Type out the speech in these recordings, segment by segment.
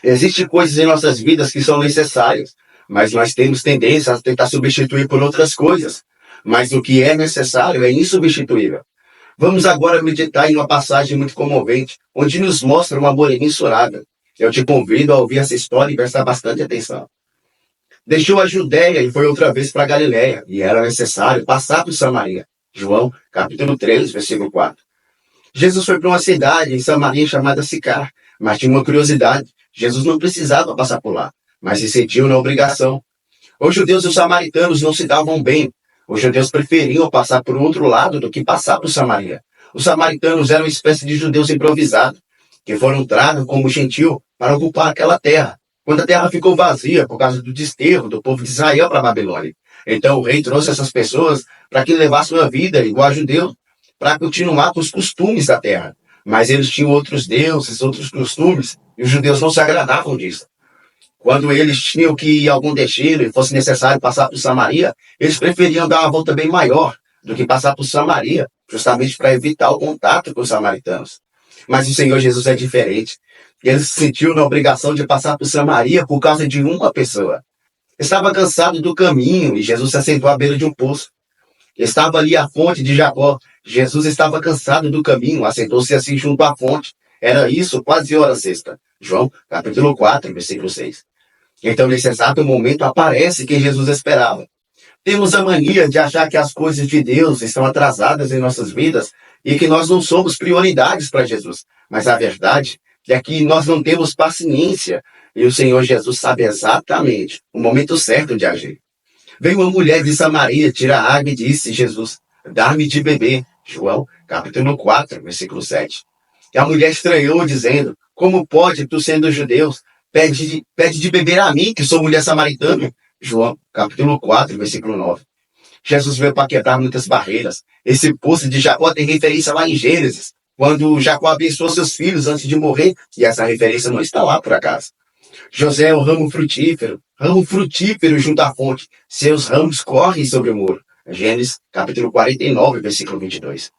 Existem coisas em nossas vidas que são necessárias, mas nós temos tendência a tentar substituir por outras coisas. Mas o que é necessário é insubstituível. Vamos agora meditar em uma passagem muito comovente, onde nos mostra um amor imensurável. Eu te convido a ouvir essa história e prestar bastante atenção. Deixou a Judéia e foi outra vez para Galiléia, e era necessário passar por Samaria. João, capítulo 3, versículo 4. Jesus foi para uma cidade em Samaria chamada Sicar, mas tinha uma curiosidade. Jesus não precisava passar por lá, mas se sentiu na obrigação. Os judeus e os samaritanos não se davam bem. Os judeus preferiam passar por outro lado do que passar por Samaria. Os samaritanos eram uma espécie de judeus improvisados, que foram tragos como gentil para ocupar aquela terra, quando a terra ficou vazia por causa do desterro do povo de Israel para a Babilônia. Então o rei trouxe essas pessoas para que levassem uma vida igual a judeus, para continuar com os costumes da terra. Mas eles tinham outros deuses, outros costumes, e os judeus não se agradavam disso. Quando eles tinham que ir a algum destino e fosse necessário passar por Samaria, eles preferiam dar uma volta bem maior do que passar por Samaria, justamente para evitar o contato com os samaritanos. Mas o Senhor Jesus é diferente. Ele se sentiu na obrigação de passar por Samaria por causa de uma pessoa. Estava cansado do caminho e Jesus se assentou à beira de um poço. Estava ali a fonte de Jacó. Jesus estava cansado do caminho, assentou-se assim junto à fonte. Era isso, quase hora sexta. João, capítulo 4, versículo 6. Então, nesse exato momento, aparece quem Jesus esperava. Temos a mania de achar que as coisas de Deus estão atrasadas em nossas vidas e que nós não somos prioridades para Jesus. Mas a verdade é que nós não temos paciência e o Senhor Jesus sabe exatamente o momento certo de agir. Veio uma mulher de Samaria tirar água e disse: Jesus, dá-me de beber. João, capítulo 4, versículo 7. E a mulher estranhou, dizendo: como pode, tu sendo judeu, pede de beber a mim, que sou mulher samaritana? João, capítulo 4, versículo 9. Jesus veio para quebrar muitas barreiras. Esse poço de Jacó tem referência lá em Gênesis, quando Jacó abençoou seus filhos antes de morrer, e essa referência não está lá por acaso. José é o ramo frutífero junto à fonte. Seus ramos correm sobre o muro. Gênesis, capítulo 49, versículo 22.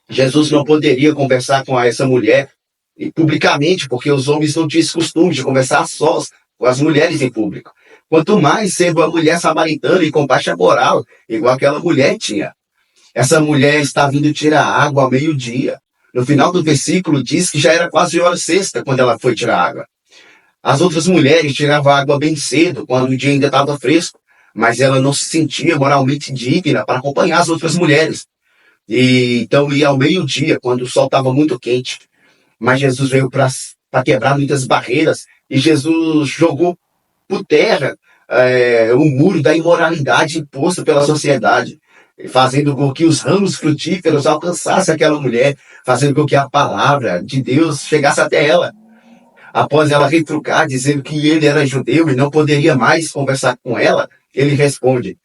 Jesus não poderia conversar com essa mulher e publicamente, porque os homens não tinham esse costume de conversar sós com as mulheres em público. Quanto mais sendo uma mulher samaritana e com baixa moral, igual aquela mulher tinha. Essa mulher está vindo tirar água ao meio-dia. No final do versículo diz que já era quase hora sexta quando ela foi tirar água. As outras mulheres tiravam água bem cedo, quando o dia ainda estava fresco, mas ela não se sentia moralmente digna para acompanhar as outras mulheres. E então ia ao meio-dia, quando o sol estava muito quente. Mas Jesus veio para quebrar muitas barreiras e Jesus jogou por terra o muro da imoralidade imposta pela sociedade, fazendo com que os ramos frutíferos alcançassem aquela mulher, fazendo com que a palavra de Deus chegasse até ela. Após ela retrucar, dizendo que ele era judeu e não poderia mais conversar com ela, ele responde: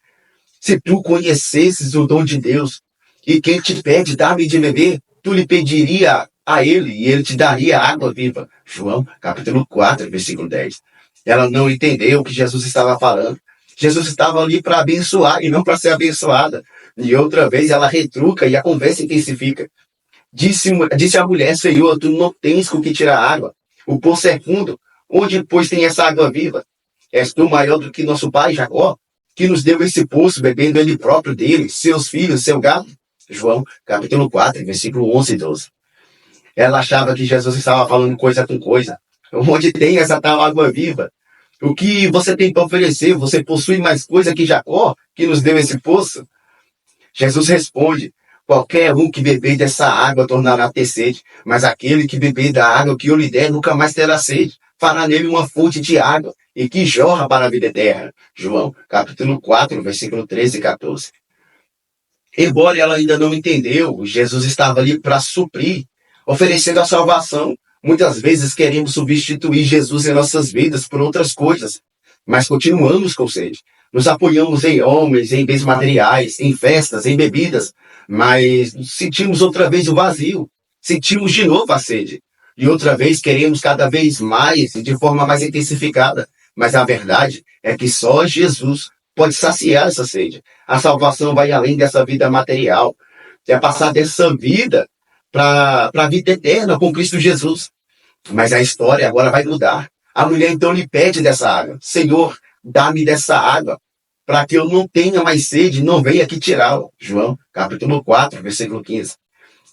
se tu conhecesses o dom de Deus, e quem te pede dar-me de beber, tu lhe pediria a ele, e ele te daria água viva. João, capítulo 4, versículo 10. Ela não entendeu o que Jesus estava falando. Jesus estava ali para abençoar e não para ser abençoada. E outra vez ela retruca e a conversa intensifica. Disse a mulher: Senhor, tu não tens com que tirar água. O poço é fundo. Onde, pois, tem essa água viva? És tu maior do que nosso pai Jacó, que nos deu esse poço, bebendo ele próprio dele, seus filhos, seu gado? João, capítulo 4, versículo 11 e 12. Ela achava que Jesus estava falando coisa com coisa. Onde tem essa tal água viva? O que você tem para oferecer? Você possui mais coisa que Jacó, que nos deu esse poço? Jesus responde: qualquer um que beber dessa água tornará ter sede, mas aquele que beber da água que eu lhe der nunca mais terá sede. Fará nele uma fonte de água e que jorra para a vida eterna. João, capítulo 4, versículo 13 e 14. Embora ela ainda não entendeu, Jesus estava ali para suprir, oferecendo a salvação. Muitas vezes queremos substituir Jesus em nossas vidas por outras coisas, mas continuamos com sede. Nos apoiamos em homens, em bens materiais, em festas, em bebidas, mas sentimos outra vez o vazio, sentimos de novo a sede. E outra vez queremos cada vez mais e de forma mais intensificada. Mas a verdade é que só Jesus pode saciar essa sede. A salvação vai além dessa vida material. É passar dessa vida para a vida eterna com Cristo Jesus. Mas a história agora vai mudar. A mulher então lhe pede dessa água. Senhor, dá-me dessa água, para que eu não tenha mais sede, não venha aqui tirá-la. João, capítulo 4, versículo 15.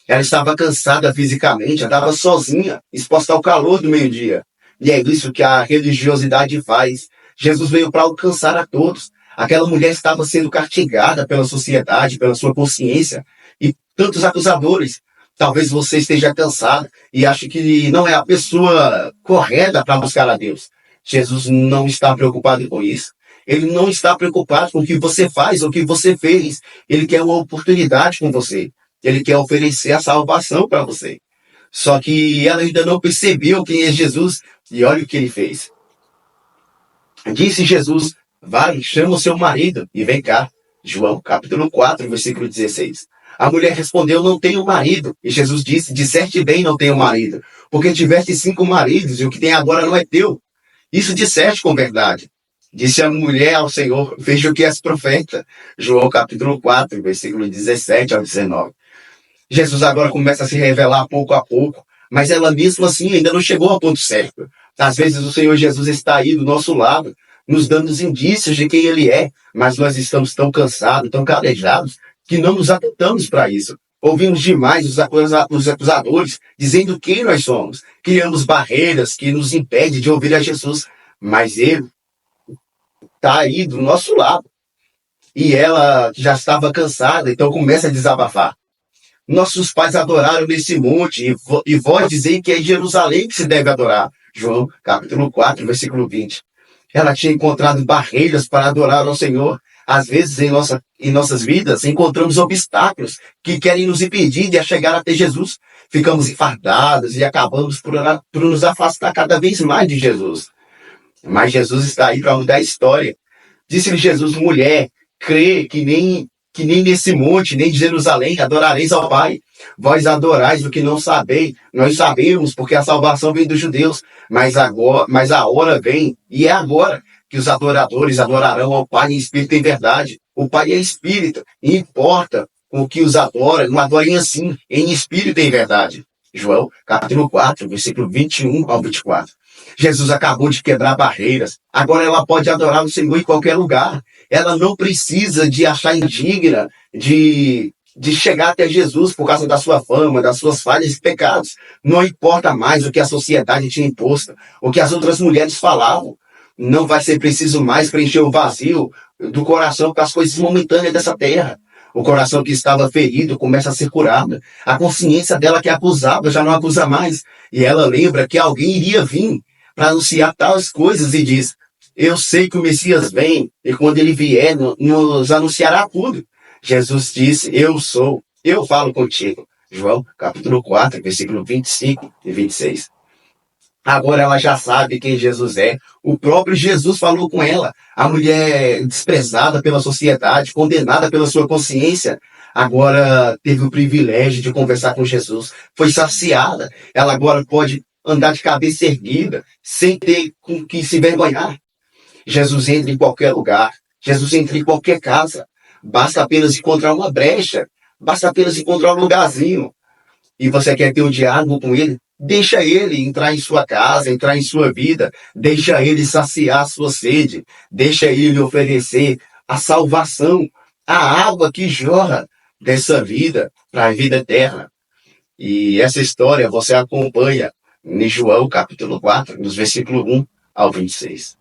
Ela estava cansada fisicamente, andava sozinha, exposta ao calor do meio-dia. E é isso que a religiosidade faz. Jesus veio para alcançar a todos. Aquela mulher estava sendo castigada pela sociedade, pela sua consciência e tantos acusadores. Talvez você esteja cansado e ache que não é a pessoa correta para buscar a Deus. Jesus não está preocupado com isso. Ele não está preocupado com o que você faz ou o que você fez. Ele quer uma oportunidade com você. Ele quer oferecer a salvação para você. Só que ela ainda não percebeu quem é Jesus e olha o que ele fez. Disse Jesus, vai, chama o seu marido e vem cá. João, capítulo 4, versículo 16. A mulher respondeu, não tenho marido. E Jesus disse, disseste bem, não tenho marido. Porque tiveste 5 maridos e o que tem agora não é teu. Isso disseste com verdade. Disse a mulher ao Senhor, veja o que és profeta. João capítulo 4, versículo 17 ao 19. Jesus agora começa a se revelar pouco a pouco, mas ela mesmo assim ainda não chegou ao ponto certo. Às vezes o Senhor Jesus está aí do nosso lado, nos dando os indícios de quem Ele é, mas nós estamos tão cansados, tão calejados, que não nos atentamos para isso. Ouvimos demais os acusadores dizendo quem nós somos. Criamos barreiras que nos impedem de ouvir a Jesus, mas Ele está aí do nosso lado. E ela já estava cansada, então começa a desabafar. Nossos pais adoraram nesse monte, e vós dizem que é em Jerusalém que se deve adorar. João, capítulo 4, versículo 20. Ela tinha encontrado barreiras para adorar ao Senhor. Às vezes, em nossas vidas, encontramos obstáculos que querem nos impedir de chegar até Jesus. Ficamos enfardados e acabamos por nos afastar cada vez mais de Jesus. Mas Jesus está aí para mudar a história. Disse-lhe Jesus, mulher, crê que nem nesse monte, nem de Jerusalém, adorareis ao Pai. Vós adorais o que não sabeis. Nós sabemos, porque a salvação vem dos judeus. Mas a hora vem, e é agora, que os adoradores adorarão ao Pai em espírito e em verdade. O Pai é espírito, e importa o que os adora, não adorem assim, em espírito e em verdade. João, capítulo 4, versículo 21 ao 24. Jesus acabou de quebrar barreiras. Agora ela pode adorar o Senhor em qualquer lugar. Ela não precisa de achar indigna de chegar até Jesus por causa da sua fama, das suas falhas e pecados. Não importa mais o que a sociedade tinha imposto, o que as outras mulheres falavam. Não vai ser preciso mais preencher o vazio do coração com as coisas momentâneas dessa terra. O coração que estava ferido começa a ser curado. A consciência dela que acusava já não acusa mais. E ela lembra que alguém iria vir para anunciar tais coisas e diz, eu sei que o Messias vem e quando ele vier nos anunciará tudo. Jesus disse, eu sou, eu falo contigo. João, capítulo 4, versículo 25 e 26. Agora ela já sabe quem Jesus é. O próprio Jesus falou com ela. A mulher desprezada pela sociedade, condenada pela sua consciência, agora teve o privilégio de conversar com Jesus. Foi saciada. Ela agora pode andar de cabeça erguida, sem ter com que se vergonhar. Jesus entra em qualquer lugar. Jesus entra em qualquer casa. Basta apenas encontrar uma brecha. Basta apenas encontrar um lugarzinho. E você quer ter um diálogo com ele? Deixa ele entrar em sua casa, entrar em sua vida. Deixa ele saciar a sua sede. Deixa ele lhe oferecer a salvação, a água que jorra dessa vida para a vida eterna. E essa história você acompanha em João capítulo 4, nos versículos 1 ao 26.